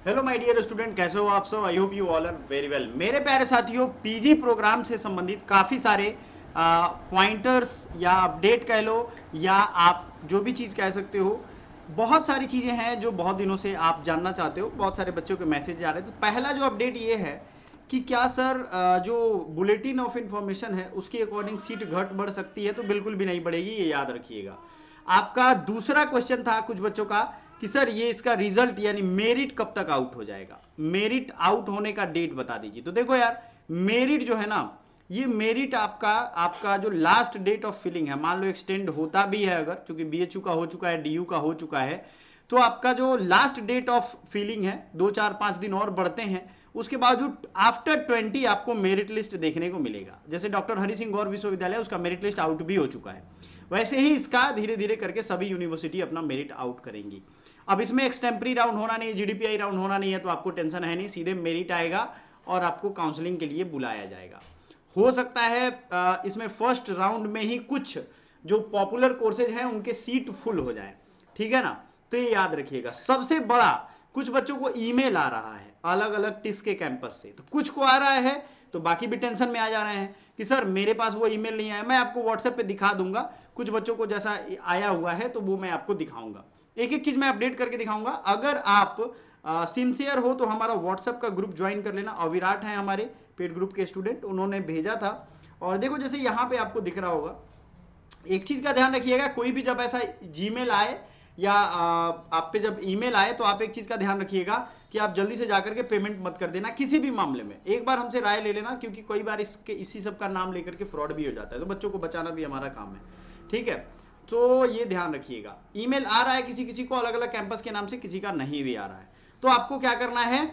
Hello my dear student, कैसे हो आप सब। I hope you all are very well. मेरे प्यारे साथियों, पीजी प्रोग्राम से संबंधित काफ़ी सारे पॉइंटर्स या अपडेट कह लो या आप जो भी चीज़ कह सकते हो, बहुत सारी चीज़ें हैं जो बहुत दिनों से आप जानना चाहते हो। बहुत सारे बच्चों के मैसेज आ रहे हैं। तो पहला जो अपडेट ये है कि क्या सर जो बुलेटिन ऑफ इंफॉर्मेशन है उसके अकॉर्डिंग सीट घट बढ़ सकती है? तो बिल्कुल भी नहीं बढ़ेगी, ये याद रखिएगा। आपका दूसरा क्वेश्चन था कुछ बच्चों का कि सर ये इसका रिजल्ट यानी मेरिट कब तक आउट हो जाएगा, मेरिट आउट होने का डेट बता दीजिए। तो देखो यार, मेरिट जो है ना, ये मेरिट आपका आपका जो लास्ट डेट ऑफ फिलिंग है, मान लो एक्सटेंड होता भी है अगर, क्योंकि बीएचयू का हो चुका है, डीयू का हो चुका है, तो आपका जो लास्ट डेट ऑफ फिलिंग है 2 4 5 दिन और बढ़ते हैं, उसके बावजूद आफ्टर 20 आपको मेरिट लिस्ट देखने को मिलेगा। जैसे डॉक्टर हरि सिंह गौर विश्वविद्यालय, उसका मेरिट लिस्ट आउट भी हो चुका है, वैसे ही इसका धीरे धीरे करके सभी यूनिवर्सिटी अपना मेरिट आउट करेंगी। अब इसमें एक्सटेम्परी राउंड होना नहीं, जीडीपीआई राउंड होना नहीं है, तो आपको टेंशन है नहीं, सीधे मेरिट आएगा और आपको काउंसलिंग के लिए बुलाया जाएगा। हो सकता है इसमें फर्स्ट राउंड में ही कुछ जो पॉपुलर कोर्सेज हैं उनके सीट फुल हो जाए, ठीक है ना। तो ये याद रखिएगा। सबसे बड़ा, कुछ बच्चों को ईमेल आ रहा है अलग अलग टिस के कैंपस से, तो कुछ को आ रहा है तो बाकी भी टेंशन में आ जा रहे हैं कि सर मेरे पास वो ईमेल नहीं आया। मैं आपको व्हाट्सएप पे दिखा दूंगा, कुछ बच्चों को जैसा आया हुआ है तो वो मैं आपको दिखाऊंगा। एक एक चीज मैं अपडेट करके दिखाऊंगा। अगर आप सिंसियर हो तो हमारा व्हाट्सएप का ग्रुप ज्वाइन कर लेना। अविराट है हमारे पेड ग्रुप के स्टूडेंट, उन्होंने भेजा था। और देखो जैसे यहाँ पे आपको दिख रहा होगा, एक चीज का ध्यान रखिएगा, कोई भी जब ऐसा जीमेल आए या आप पे जब ईमेल आए तो आप एक चीज का ध्यान रखिएगा कि आप जल्दी से जाकर के पेमेंट मत कर देना किसी भी मामले में। एक बार हमसे राय ले लेना, क्योंकि कई बार इसी सब का नाम लेकर के फ्रॉड भी हो जाता है, तो बच्चों को बचाना भी हमारा काम है, ठीक है। तो ये ध्यान रखिएगा। ईमेल आ रहा है किसी किसी को अलग अलग कैंपस के नाम से, किसी का नहीं भी आ रहा है। तो आपको क्या करना है,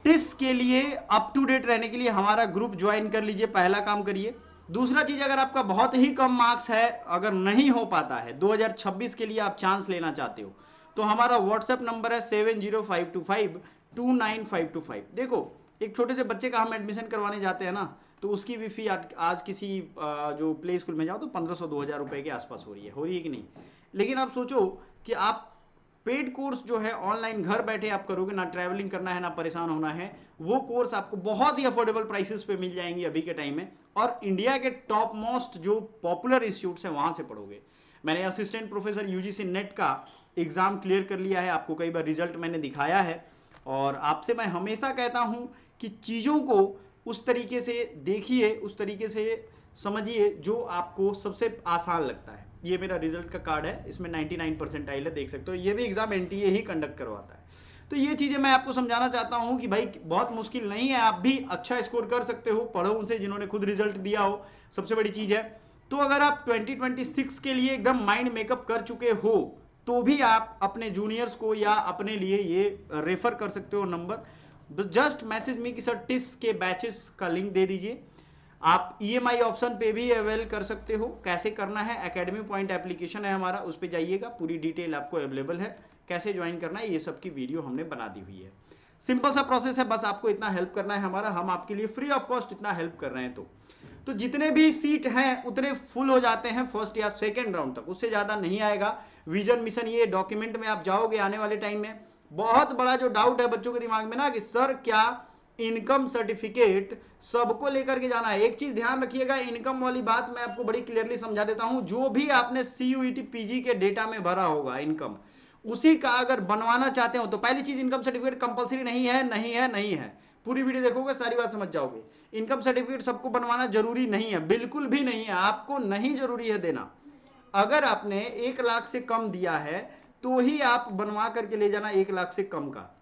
टिस के लिए अप टू डेट रहने के लिए हमारा ग्रुप ज्वाइन कर लीजिए, पहला काम करिए। दूसरा चीज, अगर आपका बहुत ही कम मार्क्स है, अगर नहीं हो पाता है 2026 के लिए आप चांस लेना चाहते हो, तो हमारा व्हाट्सएप नंबर है 7052529525। देखो, एक छोटे से बच्चे का हम एडमिशन करवाने जाते हैं ना, तो उसकी भी फी आज किसी जो प्ले स्कूल में जाओ तो 1500 2000 रुपए के आसपास हो रही है कि नहीं। लेकिन आप सोचो कि आप पेड कोर्स जो है ऑनलाइन घर बैठे आप करोगे, ना ट्रैवलिंग करना है ना परेशान होना है, वो कोर्स आपको बहुत ही अफोर्डेबल प्राइसेस पे मिल जाएंगी अभी के टाइम में, और इंडिया के टॉप मोस्ट जो पॉपुलर इंस्टीट्यूट्स हैं वहां से पढ़ोगे। मैंने असिस्टेंट प्रोफेसर यूजीसी नेट का एग्जाम क्लियर कर लिया है, आपको कई बार रिजल्ट मैंने दिखाया है। और आपसे मैं हमेशा कहता हूं कि चीज़ों को उस तरीके से देखिए, उस तरीके से समझिए जो आपको सबसे आसान लगता है। ये मेरा रिजल्ट का कार्ड है, इसमें 99 परसेंटाइल है, देख सकते हो। ये भी एग्जाम एनटीए ही कंडक्ट करवाता है। तो ये चीज़ें मैं आपको समझाना चाहता हूं कि भाई बहुत मुश्किल नहीं है, आप भी अच्छा स्कोर कर सकते हो। पढ़ो उनसे जिन्होंने खुद रिजल्ट दिया हो, सबसे बड़ी चीज़ है। तो अगर आप 2026 के लिए एकदम माइंड मेकअप कर चुके हो, तो भी आप अपने जूनियर्स को या अपने लिए ये रेफर कर सकते हो नंबर। जस्ट मैसेज मी कि सर टिस के बैचेस का लिंक दे दीजिए। आप ईएमआई ऑप्शन पे भी अवेल कर सकते हो। कैसे करना है, एकेडमी पॉइंट एप्लीकेशन है हमारा, उस पर जाइएगा, पूरी डिटेल आपको अवेलेबल है। कैसे ज्वाइन करना है ये सब की वीडियो हमने बना दी हुई है। सिंपल सा प्रोसेस है, बस आपको इतना हेल्प करना है हमारा, हम आपके लिए फ्री ऑफ कॉस्ट इतना हेल्प कर रहे हैं। तो जितने भी सीट हैं उतने फुल हो जाते हैं फर्स्ट या सेकेंड राउंड तक, उससे ज़्यादा नहीं आएगा। विजन मिशन ये डॉक्यूमेंट में आप जाओगे आने वाले टाइम में। बहुत बड़ा जो डाउट है बच्चों के दिमाग में ना कि सर क्या इनकम सर्टिफिकेट सबको लेकर के जाना है। एक चीज ध्यान रखिएगा, इनकम वाली बात मैं आपको बड़ी क्लियरली समझा देता हूं। जो भी आपने सीयूईटी पीजी के डेटा में भरा होगा इनकम, उसी का अगर बनवाना चाहते हो तो पहली चीज, इनकम सर्टिफिकेट कंपलसरी नहीं है, नहीं है, नहीं है। पूरी वीडियो देखोगे सारी बात समझ जाओगे। इनकम सर्टिफिकेट सबको बनवाना जरूरी नहीं है, बिल्कुल भी नहीं है, आपको नहीं जरूरी है देना। अगर आपने 1 लाख से कम दिया है तो ही आप बनवा करके ले जाना 1 लाख से कम का।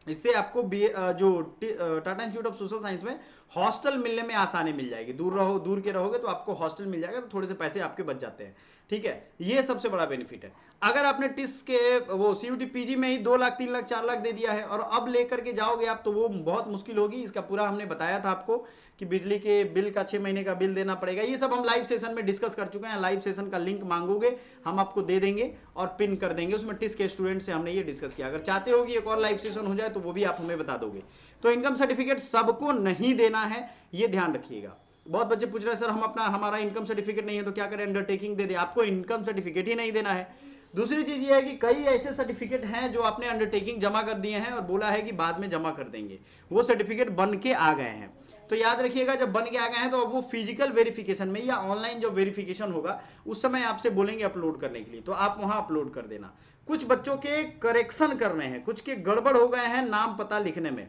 इससे आपको जो Tata institute of social science में हॉस्टल मिलने में आसानी मिल जाएगी। दूर के रहोगे तो आपको हॉस्टल मिल जाएगा, तो थोड़े से पैसे आपके बच जाते हैं, ठीक है। ये सबसे बड़ा बेनिफिट है। अगर आपने टिस के वो सीयूटी पीजी में ही 2 लाख 3 लाख 4 लाख दे दिया है और अब लेकर के जाओगे आप, तो वो बहुत मुश्किल होगी। इसका पूरा हमने बताया था आपको कि बिजली के बिल का 6 महीने का बिल देना पड़ेगा। ये सब हम लाइव सेशन में डिस्कस कर चुके हैं। लाइव सेशन का लिंक मांगोगे हम आपको दे देंगे और पिन कर देंगे, उसमें टिस के स्टूडेंट से हमने ये डिस्कस किया। अगर चाहते हो कि एक और लाइव सेशन हो जाए तो वो भी आप हमें बता दोगे। तो इनकम सर्टिफिकेट सबको नहीं देना है, ये ध्यान रखिएगा। बहुत बच्चे पूछ रहे हैं सर हमारा इनकम सर्टिफिकेट नहीं है तो क्या करें, अंडरटेकिंग दे दे। आपको इनकम सर्टिफिकेट ही नहीं देना है। दूसरी चीज ये है कि कई ऐसे सर्टिफिकेट हैं जो आपने अंडरटेकिंग जमा कर दिए हैं और बोला है कि बाद में जमा कर देंगे, वो सर्टिफिकेट बन के आ गए हैं। तो याद रखिएगा, जब बन के आ गए हैं तो अब वो फिजिकल वेरिफिकेशन में या ऑनलाइन जो वेरिफिकेशन होगा उस समय आपसे बोलेंगे अपलोड करने के लिए, तो आप वहां अपलोड कर देना। कुछ बच्चों के करेक्शन करने हैं, कुछ के गड़बड़ हो गए हैं नाम पता लिखने में,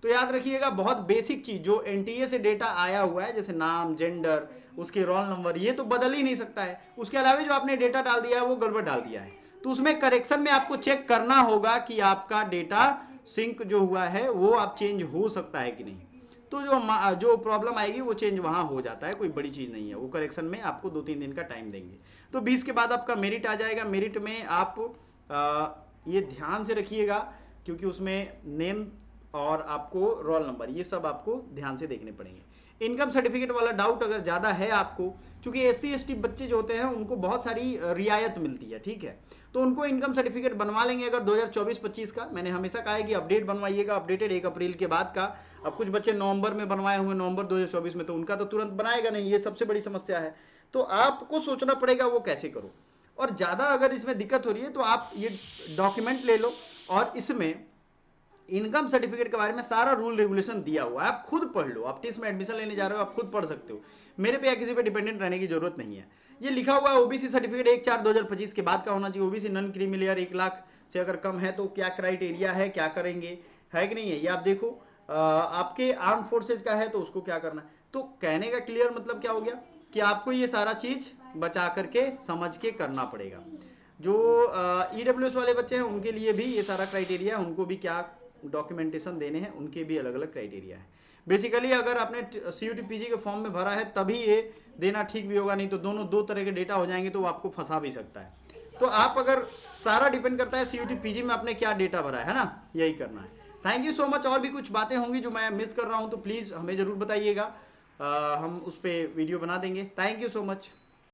तो याद रखिएगा बहुत बेसिक चीज जो एनटीए से डेटा आया हुआ है, जैसे नाम, जेंडर, उसके रोल नंबर, ये तो बदल ही नहीं सकता है। उसके अलावा जो आपने डेटा डाल दिया है वो गड़बड़ डाल दिया है, तो उसमें करेक्शन में आपको चेक करना होगा कि आपका डेटा सिंक जो हुआ है वो आप चेंज हो सकता है कि नहीं। तो जो प्रॉब्लम आएगी वो चेंज वहां हो जाता है, कोई बड़ी चीज नहीं है, वो करेक्शन में आपको 2-3 दिन का टाइम देंगे। तो 20 के बाद आपका मेरिट आ जाएगा। मेरिट में आप ये ध्यान से रखिएगा, क्योंकि उसमें नेम और आपको रोल नंबर ये सब आपको ध्यान से देखने पड़ेंगे। इनकम सर्टिफिकेट वाला डाउट अगर ज़्यादा है आपको, क्योंकि SC ST बच्चे जो होते हैं उनको बहुत सारी रियायत मिलती है, ठीक है, तो उनको इनकम सर्टिफिकेट बनवा लेंगे अगर 2024-25 का। मैंने हमेशा कहा है कि अपडेट बनवाइएगा, अपडेटेड 1 अप्रैल के बाद का। अब कुछ बच्चे नवंबर में बनवाए हुए, नवंबर 2024 में, तो उनका तो तुरंत बनाएगा नहीं, ये सबसे बड़ी समस्या है। तो आपको सोचना पड़ेगा वो कैसे करो। और ज़्यादा अगर इसमें दिक्कत हो रही है तो आप ये डॉक्यूमेंट ले लो, और इसमें इनकम सर्टिफिकेट के बारे में सारा रूल रेगुलेशन दिया हुआ है, आप खुद पढ़ लो। आप टीस में एडमिशन लेने जा रहे हो, आप खुद पढ़ सकते हो, मेरे पे या किसी पे डिपेंडेंट रहने की जरूरत नहीं है। ये लिखा हुआ है ओबीसी सर्टिफिकेट 1/4/2025 के बाद का होना चाहिए। ओबीसी नॉन क्रीमी 1 लाख से अगर कम है तो क्या क्राइटेरिया है, क्या करेंगे, है कि नहीं है, ये आप देखो। आपके आर्म फोर्सेज का है तो उसको क्या करना है। तो कहने का क्लियर मतलब क्या हो गया कि आपको ये सारा चीज बचा करके समझ के करना पड़ेगा। जो EWS वाले बच्चे हैं उनके लिए भी ये सारा क्राइटेरिया है, उनको भी क्या डॉक्यूमेंटेशन देने हैं, उनके भी अलग अलग क्राइटेरिया है। बेसिकली अगर आपने CUT PG के फॉर्म में भरा है तभी ये देना ठीक भी होगा, नहीं तो दोनों 2 तरह के डेटा हो जाएंगे तो वो आपको फंसा भी सकता है। तो आप अगर सारा डिपेंड करता है CUT PG में आपने क्या डेटा भरा है ना, यही करना है। Thank you so much. और भी कुछ बातें होंगी जो मैं मिस कर रहा हूँ तो प्लीज़ हमें ज़रूर बताइएगा, हम उस पर वीडियो बना देंगे। Thank you so much.